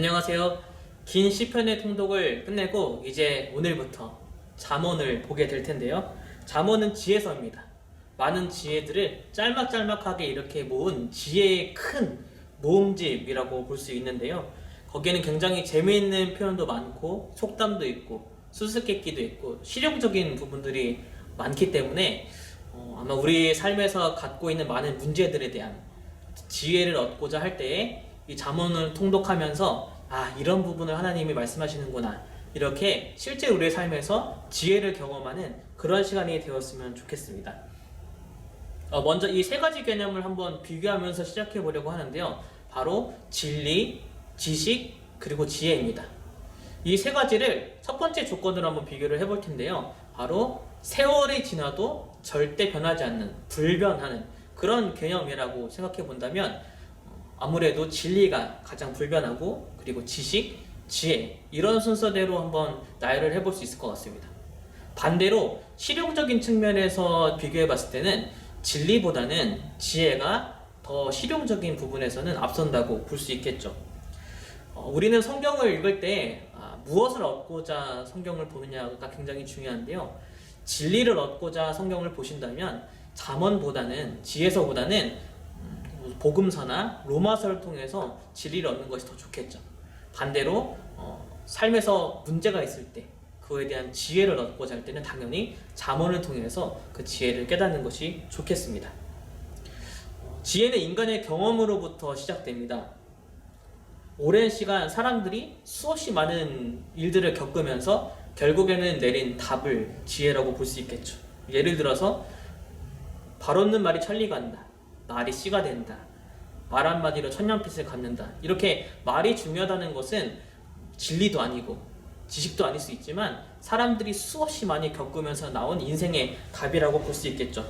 안녕하세요. 긴 시편의 통독을 끝내고 이제 오늘부터 잠언을 보게 될 텐데요. 잠언은 지혜서입니다. 많은 지혜들을 짤막짤막하게 이렇게 모은 지혜의 큰 모음집이라고 볼 수 있는데요. 거기에는 굉장히 재미있는 표현도 많고 속담도 있고 수수께끼도 있고 실용적인 부분들이 많기 때문에 아마 우리 삶에서 갖고 있는 많은 문제들에 대한 지혜를 얻고자 할 때에 이 잠언을 통독하면서 이런 부분을 하나님이 말씀하시는구나, 이렇게 실제 우리의 삶에서 지혜를 경험하는 그런 시간이 되었으면 좋겠습니다. 먼저 이 세 가지 개념을 한번 비교하면서 시작해 보려고 하는데요. 바로 진리, 지식, 그리고 지혜입니다. 이 세 가지를 첫 번째 조건으로 한번 비교를 해볼 텐데요. 바로 세월이 지나도 절대 변하지 않는, 불변하는 그런 개념이라고 생각해 본다면 아무래도 진리가 가장 불변하고, 그리고 지식, 지혜, 이런 순서대로 한번 나열을 해볼 수 있을 것 같습니다. 반대로 실용적인 측면에서 비교해 봤을 때는 진리보다는 지혜가 더 실용적인 부분에서는 앞선다고 볼 수 있겠죠. 우리는 성경을 읽을 때 무엇을 얻고자 성경을 보느냐가 굉장히 중요한데요. 진리를 얻고자 성경을 보신다면 잠언보다는, 지혜서보다는 복음서나 로마서를 통해서 진리를 얻는 것이 더 좋겠죠. 반대로 삶에서 문제가 있을 때 그에 대한 지혜를 얻고자 할 때는 당연히 잠언을 통해서 그 지혜를 깨닫는 것이 좋겠습니다. 지혜는 인간의 경험으로부터 시작됩니다. 오랜 시간 사람들이 수없이 많은 일들을 겪으면서 결국에는 내린 답을 지혜라고 볼 수 있겠죠. 예를 들어서 발 없는 말이 천리 간다, 말이 씨가 된다, 말 한마디로 천년빛을 갚는다, 이렇게 말이 중요하다는 것은 진리도 아니고 지식도 아닐 수 있지만 사람들이 수없이 많이 겪으면서 나온 인생의 답이라고 볼 수 있겠죠.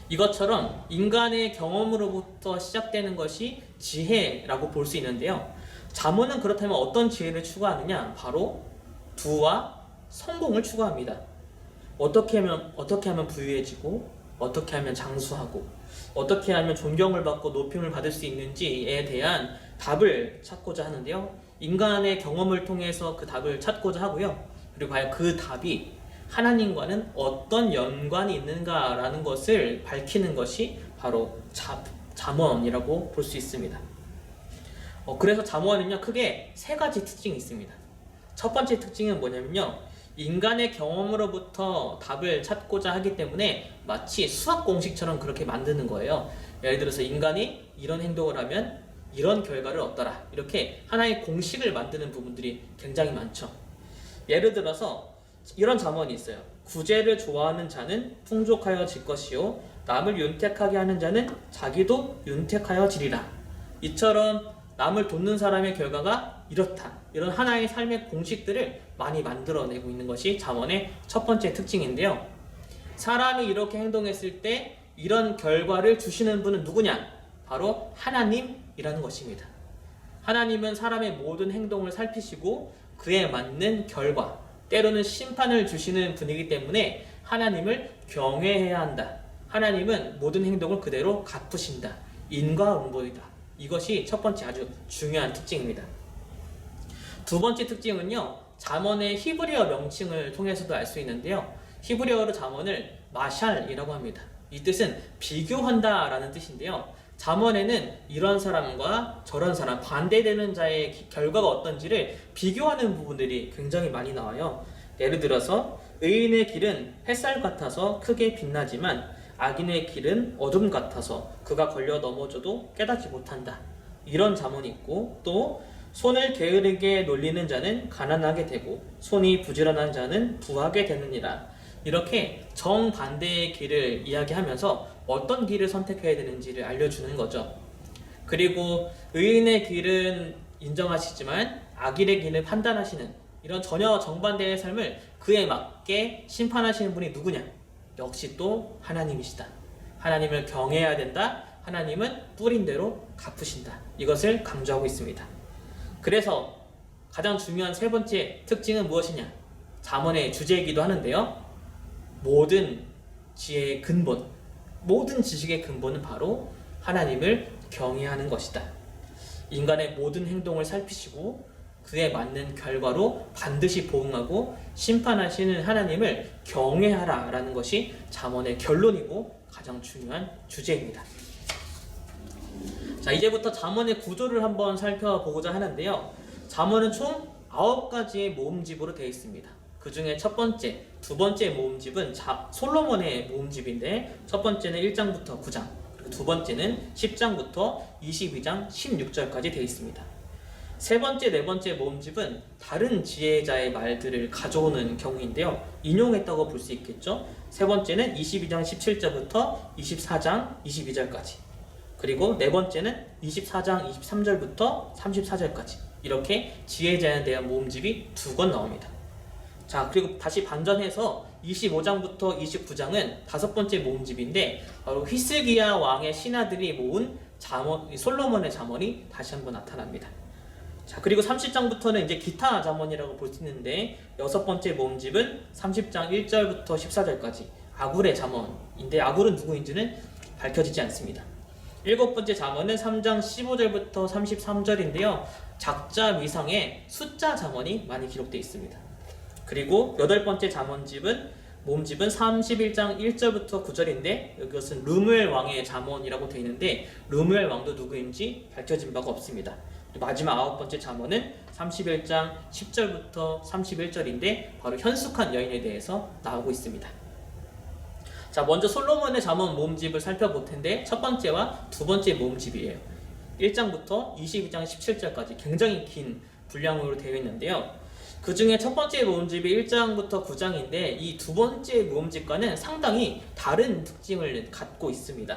이것처럼 인간의 경험으로부터 시작되는 것이 지혜라고 볼 수 있는데요. 잠언은 그렇다면 어떤 지혜를 추구하느냐? 바로 부와 성공을 추구합니다. 어떻게 하면 부유해지고, 어떻게 하면 장수하고, 어떻게 하면 존경을 받고 높임을 받을 수 있는지에 대한 답을 찾고자 하는데요. 인간의 경험을 통해서 그 답을 찾고자 하고요. 그리고 과연 그 답이 하나님과는 어떤 연관이 있는가라는 것을 밝히는 것이 바로 잠언이라고 볼 수 있습니다. 그래서 잠언은요, 크게 세 가지 특징이 있습니다. 첫 번째 특징은 뭐냐면요, 인간의 경험으로부터 답을 찾고자 하기 때문에 마치 수학 공식처럼 그렇게 만드는 거예요. 예를 들어서 인간이 이런 행동을 하면 이런 결과를 얻더라, 이렇게 하나의 공식을 만드는 부분들이 굉장히 많죠. 예를 들어서 이런 잠언이 있어요. 구제를 좋아하는 자는 풍족하여 질 것이요, 남을 윤택하게 하는 자는 자기도 윤택하여 지리라. 이처럼 남을 돕는 사람의 결과가 이렇다, 이런 하나의 삶의 공식들을 많이 만들어내고 있는 것이 잠언의 첫 번째 특징인데요. 사람이 이렇게 행동했을 때 이런 결과를 주시는 분은 누구냐? 바로 하나님이라는 것입니다. 하나님은 사람의 모든 행동을 살피시고 그에 맞는 결과, 때로는 심판을 주시는 분이기 때문에 하나님을 경외해야 한다. 하나님은 모든 행동을 그대로 갚으신다. 인과응보이다. 이것이 첫 번째 아주 중요한 특징입니다. 두 번째 특징은요, 잠언의 히브리어 명칭을 통해서도 알 수 있는데요. 히브리어로 잠언을 마샬이라고 합니다. 이 뜻은 비교한다 라는 뜻인데요. 잠언에는 이런 사람과 저런 사람, 반대되는 자의 결과가 어떤지를 비교하는 부분들이 굉장히 많이 나와요. 예를 들어서 의인의 길은 햇살 같아서 크게 빛나지만 악인의 길은 어둠 같아서 그가 걸려 넘어져도 깨닫지 못한다, 이런 잠언이 있고, 또 손을 게으르게 놀리는 자는 가난하게 되고 손이 부지런한 자는 부하게 되느니라, 이렇게 정반대의 길을 이야기하면서 어떤 길을 선택해야 되는지를 알려주는 거죠. 그리고 의인의 길은 인정하시지만 악인의 길을 판단하시는, 이런 전혀 정반대의 삶을 그에 맞게 심판하시는 분이 누구냐? 역시 또 하나님이시다. 하나님을 경외해야 된다. 하나님은 뿌린 대로 갚으신다. 이것을 강조하고 있습니다. 그래서 가장 중요한 세 번째 특징은 무엇이냐? 잠언의 주제이기도 하는데요. 모든 지혜의 근본, 모든 지식의 근본은 바로 하나님을 경외하는 것이다. 인간의 모든 행동을 살피시고 그에 맞는 결과로 반드시 보응하고 심판하시는 하나님을 경외하라 라는 것이 잠언의 결론이고 가장 중요한 주제입니다. 자, 이제부터 잠언의 구조를 한번 살펴보고자 하는데요. 잠언은 총 9가지의 모음집으로 되어 있습니다. 그 중에 첫 번째, 두 번째 모음집은 솔로몬의 모음집인데 첫 번째는 1장부터 9장, 그리고 두 번째는 10장부터 22장 16절까지 되어 있습니다. 세 번째, 네 번째 모음집은 다른 지혜자의 말들을 가져오는 경우인데요. 인용했다고 볼 수 있겠죠. 세 번째는 22장 17절부터 24장 22절까지, 그리고 네 번째는 24장 23절부터 34절까지 이렇게 지혜자에 대한 모음집이 2권 나옵니다. 자, 그리고 다시 반전해서 25장부터 29장은 5번째 모음집인데 바로 히스기야 왕의 신하들이 모은 솔로몬의 잠언이 다시 한번 나타납니다. 자, 그리고 30장부터는 이제 기타 잠언이라고 볼 수 있는데 6번째 모음집은 30장 1절부터 14절까지 아굴의 잠언인데 아굴은 누구인지는 밝혀지지 않습니다. 7번째 잠언은 3장 15절부터 33절인데요. 작자 미상의 숫자 잠언이 많이 기록되어 있습니다. 그리고 8번째 모음집은 31장 1절부터 9절인데 이것은 르무엘 왕의 잠언이라고 되어 있는데 르무엘 왕도 누구인지 밝혀진 바가 없습니다. 마지막 9번째 잠언은 31장 10절부터 31절인데 바로 현숙한 여인에 대해서 나오고 있습니다. 자, 먼저 솔로몬의 잠언 모음집을 살펴볼 텐데 첫 번째와 두 번째 모음집이에요. 1장부터 22장 17절까지 굉장히 긴 분량으로 되어 있는데요. 그 중에 첫 번째 모음집이 1장부터 9장인데 이 두 번째 모음집과는 상당히 다른 특징을 갖고 있습니다.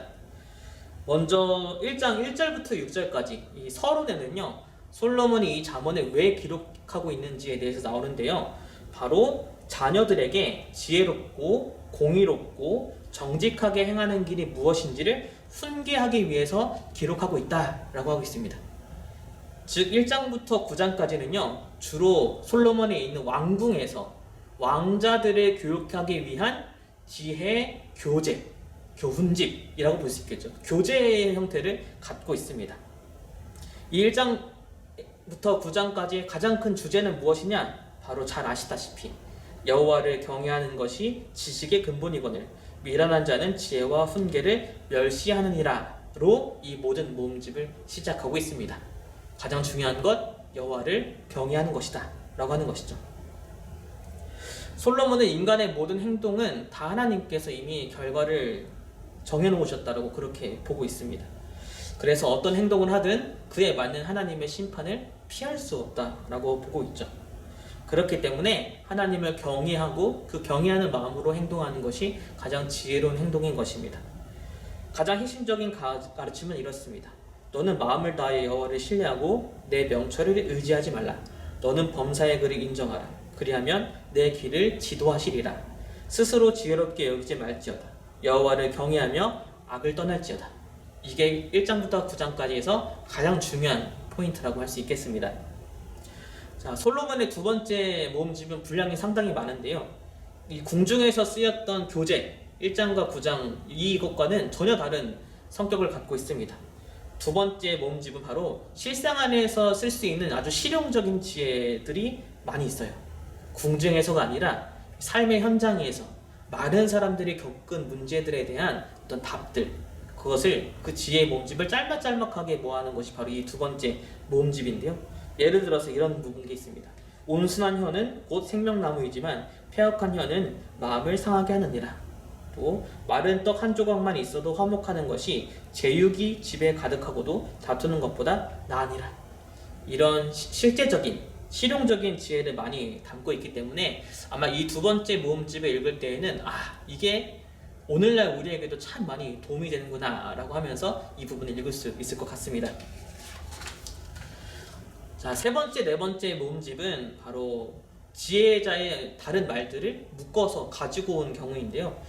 먼저 1장 1절부터 6절까지 이 서론에는요, 솔로몬이 이 잠언을 왜 기록하고 있는지에 대해서 나오는데요. 바로 자녀들에게 지혜롭고 공의롭고 정직하게 행하는 길이 무엇인지를 훈계하기 위해서 기록하고 있다라고 하고 있습니다. 즉 1장부터 9장까지는요 주로 솔로몬에 있는 왕궁에서 왕자들을 교육하기 위한 지혜 교재, 교훈집이라고 볼 수 있겠죠. 교재의 형태를 갖고 있습니다. 이 1장부터 9장까지의 가장 큰 주제는 무엇이냐? 바로 잘 아시다시피 여호와를 경외하는 것이 지식의 근본이거늘 미련한 자는 지혜와 훈계를 멸시하느니라로 이 모든 모음집을 시작하고 있습니다. 가장 중요한 것, 여호와를 경외하는 것이다 라고 하는 것이죠. 솔로몬은 인간의 모든 행동은 다 하나님께서 이미 결과를 정해놓으셨다라고 그렇게 보고 있습니다. 그래서 어떤 행동을 하든 그에 맞는 하나님의 심판을 피할 수 없다라고 보고 있죠. 그렇기 때문에 하나님을 경외하고 그 경외하는 마음으로 행동하는 것이 가장 지혜로운 행동인 것입니다. 가장 핵심적인 가르침은 이렇습니다. 너는 마음을 다해 여호와를 신뢰하고 내 명철을 의지하지 말라. 너는 범사의 글을 인정하라. 그리하면 내 길을 지도하시리라. 스스로 지혜롭게 여기지 말지어다. 여호와를 경외하며 악을 떠날지어다. 이게 1장부터 9장까지에서 가장 중요한 포인트라고 할 수 있겠습니다. 자, 솔로몬의 두 번째 모음집은 분량이 상당히 많은데요. 이 궁중에서 쓰였던 교재 1장과 9장 이것과는 전혀 다른 성격을 갖고 있습니다. 두 번째 모음집은 바로 실상 안에서 쓸 수 있는 아주 실용적인 지혜들이 많이 있어요. 궁중에서가 아니라 삶의 현장에서 많은 사람들이 겪은 문제들에 대한 어떤 답들, 그것을 그 지혜의 모음집을 짤막짤막하게 모아놓은 것이 바로 이 두 번째 모음집인데요. 예를 들어서 이런 부분이 있습니다. 온순한 혀는 곧 생명나무이지만 패역한 혀는 마음을 상하게 하느니라. 또 마른 떡 한 조각만 있어도 화목하는 것이 제육이 집에 가득하고도 다투는 것보다 나으니라. 이런 실제적인 실용적인 지혜를 많이 담고 있기 때문에 아마 이 두 번째 모음집을 읽을 때에는 이게 오늘날 우리에게도 참 많이 도움이 되는구나 라고 하면서 이 부분을 읽을 수 있을 것 같습니다. 자, 세 번째, 네 번째 모음집은 바로 지혜자의 다른 말들을 묶어서 가지고 온 경우인데요.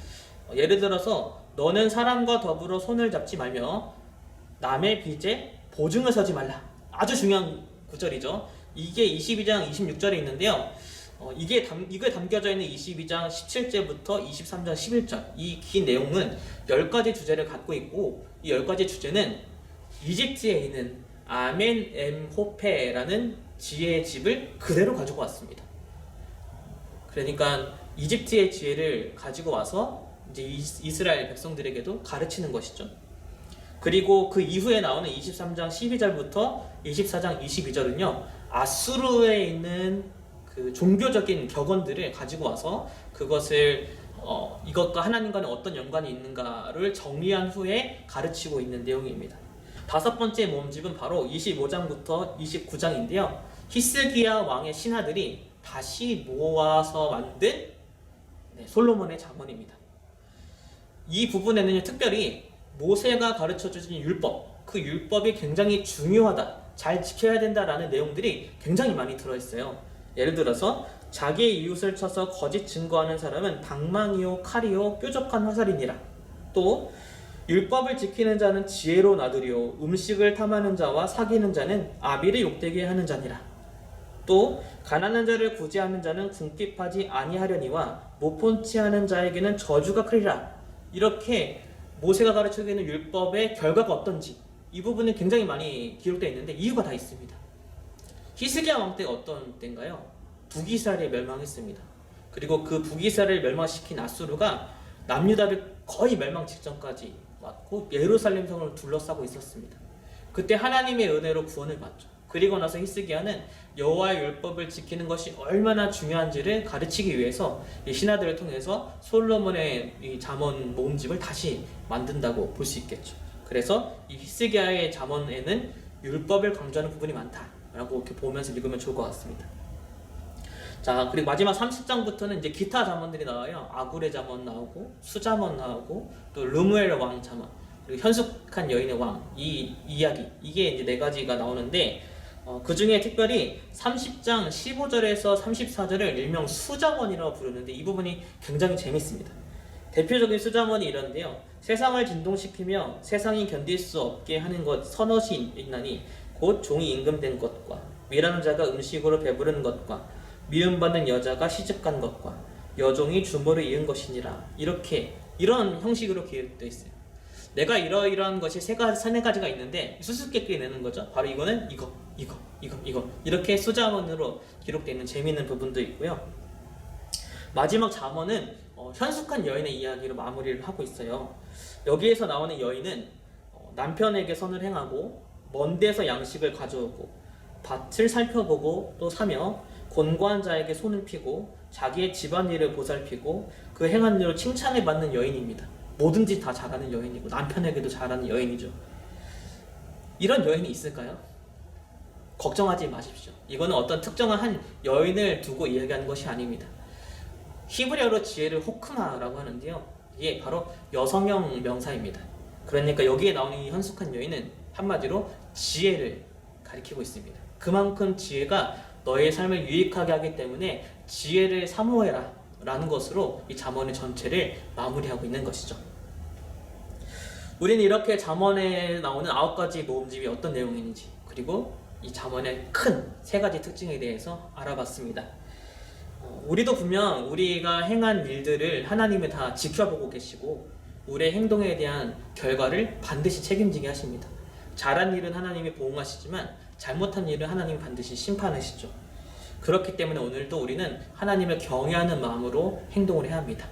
예를 들어서 너는 사람과 더불어 손을 잡지 말며 남의 빚에 보증을 서지 말라. 아주 중요한 구절이죠. 이게 22장 26절에 있는데요. 이게 담겨져 있는 22장 17절부터 23장 11절 이 긴 내용은 10가지 주제를 갖고 있고 이 10가지 주제는 이집트에 있는 아멘엠호페라는 지혜의 집을 그대로 가지고 왔습니다. 그러니까 이집트의 지혜를 가지고 와서 이제 이스라엘 백성들에게도 가르치는 것이죠. 그리고 그 이후에 나오는 23장 12절부터 24장 22절은요, 아수르에 있는 그 종교적인 격언들을 가지고 와서 그것을 이것과 하나님과는 어떤 연관이 있는가를 정리한 후에 가르치고 있는 내용입니다. 다섯 번째 모음집은 바로 25장부터 29장인데요. 히스기야 왕의 신하들이 다시 모아서 만든 솔로몬의 잠언입니다. 이 부분에는 특별히 모세가 가르쳐주신 율법, 그 율법이 굉장히 중요하다, 잘 지켜야 된다라는 내용들이 굉장히 많이 들어있어요. 예를 들어서 자기의 이웃을 쳐서 거짓 증거하는 사람은 방망이요 칼이요 뾰족한 화살이니라. 또 율법을 지키는 자는 지혜로 나들이요 음식을 탐하는 자와 사귀는 자는 아비를 욕되게 하는 자니라. 또 가난한 자를 구제하는 자는 궁핍하지 아니하려니와 못본치 하는 자에게는 저주가 크리라. 이렇게 모세가 가르치고 있는 율법의 결과가 어떤지 이 부분은 굉장히 많이 기록되어 있는데 이유가 다 있습니다. 히스기야 왕 때가 어떤 때인가요? 북이스라엘이 멸망했습니다. 그리고 그 북이스라엘을 멸망시킨 아수르가 남유다를 거의 멸망 직전까지 왔고 예루살렘 성을 둘러싸고 있었습니다. 그때 하나님의 은혜로 구원을 받죠. 그리고 나서 히스기야는 여호와의 율법을 지키는 것이 얼마나 중요한지를 가르치기 위해서 이 신하들을 통해서 솔로몬의 이 잠언 모음집을 다시 만든다고 볼 수 있겠죠. 그래서 이 히스기야의 잠언에는 율법을 강조하는 부분이 많다라고 이렇게 보면서 읽으면 좋을 것 같습니다. 자, 그리고 마지막 30장부터는 이제 기타 잠언들이 나와요. 아굴의 잠언 나오고 수잠언 나오고 또 르무엘 왕 잠언, 그리고 현숙한 여인의 왕, 이 이야기, 이게 이제 네 가지가 나오는데 그 중에 특별히 30장 15절에서 34절을 일명 수잠언이라고 부르는데 이 부분이 굉장히 재밌습니다. 대표적인 수잠언이 이런데요. 세상을 진동시키며 세상이 견딜 수 없게 하는 것 서너시 있나니 곧 종이 임금된 것과 미라는 자가 음식으로 배부르는 것과 미움받는 여자가 시집간 것과 여종이 주모를 이은 것이니라. 이런 형식으로 기록되어 있어요. 내가 이러이러한 것이 세네 가지가 있는데 수수께끼 내는 거죠. 바로 이거는 이거 이렇게 수자문으로 기록되어 있는 재미있는 부분도 있고요. 마지막 잠언은 현숙한 여인의 이야기로 마무리를 하고 있어요. 여기에서 나오는 여인은 남편에게 선을 행하고 먼 데서 양식을 가져오고 밭을 살펴보고 또 사며 곤고한 자에게 손을 피고 자기의 집안일을 보살피고 그 행한 일로 칭찬을 받는 여인입니다. 뭐든지 다 잘하는 여인이고 남편에게도 잘하는 여인이죠. 이런 여인이 있을까요? 걱정하지 마십시오. 이거는 어떤 특정한 한 여인을 두고 이야기하는 것이 아닙니다. 히브리어로 지혜를 호크마라고 하는데요. 이게 바로 여성형 명사입니다. 그러니까 여기에 나오는 이 현숙한 여인은 한마디로 지혜를 가리키고 있습니다. 그만큼 지혜가 너의 삶을 유익하게 하기 때문에 지혜를 사모해라 라는 것으로 이 잠언의 전체를 마무리하고 있는 것이죠. 우리는 이렇게 잠언에 나오는 9가지 모음집이 어떤 내용인지, 그리고 이 잠언의 큰 3가지 특징에 대해서 알아봤습니다. 우리도 분명 우리가 행한 일들을 하나님이 다 지켜보고 계시고 우리의 행동에 대한 결과를 반드시 책임지게 하십니다. 잘한 일은 하나님이 보응하시지만 잘못한 일은 하나님이 반드시 심판하시죠. 그렇기 때문에 오늘도 우리는 하나님을 경외하는 마음으로 행동을 해야 합니다.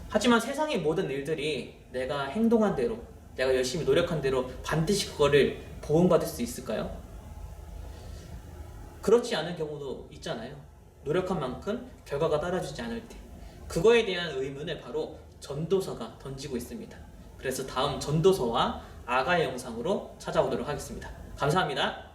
하지만 세상의 모든 일들이 내가 행동한 대로, 내가 열심히 노력한 대로 반드시 그거를 보응받을 수 있을까요? 그렇지 않은 경우도 있잖아요. 노력한 만큼 결과가 따라주지 않을 때. 그거에 대한 의문을 바로 전도서가 던지고 있습니다. 그래서 다음 전도서와 아가의 영상으로 찾아오도록 하겠습니다. 감사합니다.